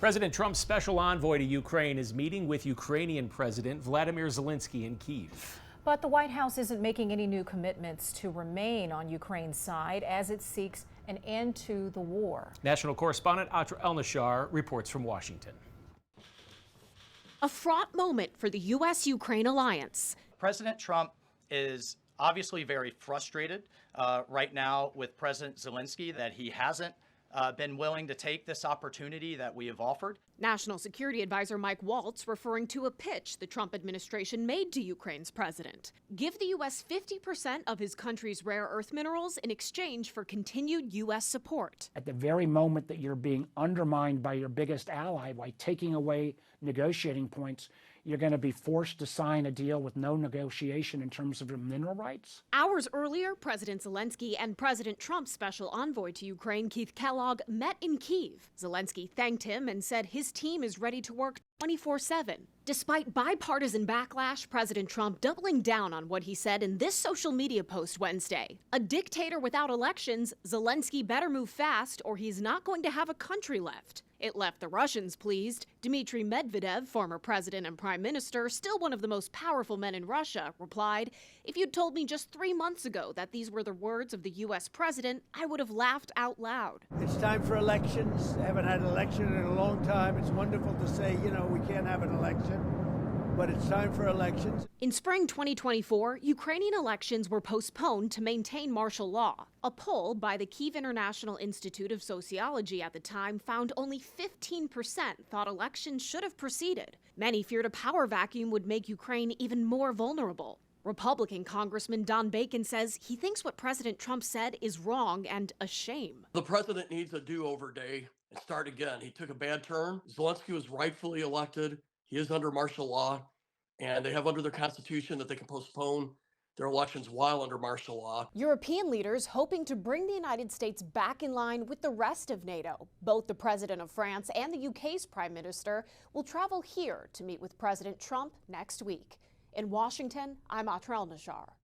President Trump's special envoy to Ukraine is meeting with Ukrainian President Vladimir Zelenskyy in Kyiv. But the White House isn't making any new commitments to remain on Ukraine's side as it seeks an end to the war. National correspondent Atra El-Nashar reports from Washington. A fraught moment for the U.S.-Ukraine alliance. President Trump is obviously very frustrated right now with President Zelenskyy that he hasn't been willing to take this opportunity that we have offered. National Security Advisor Mike Waltz referring to a pitch the Trump administration made to Ukraine's president. Give the U.S. 50% of his country's rare earth minerals in exchange for continued U.S. support. At the very moment that you're being undermined by your biggest ally by taking away negotiating points, you're going to be forced to sign a deal with no negotiation in terms of your mineral rights? Hours earlier, President Zelenskyy and President Trump's special envoy to Ukraine, Keith Kellogg, met in Kyiv. Zelenskyy thanked him and said his team is ready to work 24/7. Despite bipartisan backlash, President Trump doubling down on what he said in this social media post Wednesday. A dictator without elections, Zelenskyy better move fast or he's not going to have a country left. It left the Russians pleased. Dmitry Medvedev, former president and prime minister, still one of the most powerful men in Russia, replied, "If you'd told me just 3 months ago that these were the words of the U.S. president, I would have laughed out loud." It's time for elections. Haven't had an election in a long time. It's wonderful to say, we can't have an election, but it's time for elections. In spring 2024, Ukrainian elections were postponed to maintain martial law. A poll by the Kyiv International Institute of Sociology at the time found only 15% thought elections should have proceeded. Many feared a power vacuum would make Ukraine even more vulnerable. Republican Congressman Don Bacon says he thinks what President Trump said is wrong and a shame. The president needs a do-over day and start again. He took a bad turn. Zelenskyy was rightfully elected. He is under martial law, and they have under their constitution that they can postpone their elections while under martial law. European leaders hoping to bring the United States back in line with the rest of NATO. Both the president of France and the UK's prime minister will travel here to meet with President Trump next week. In Washington, I'm Atra El-Nashar.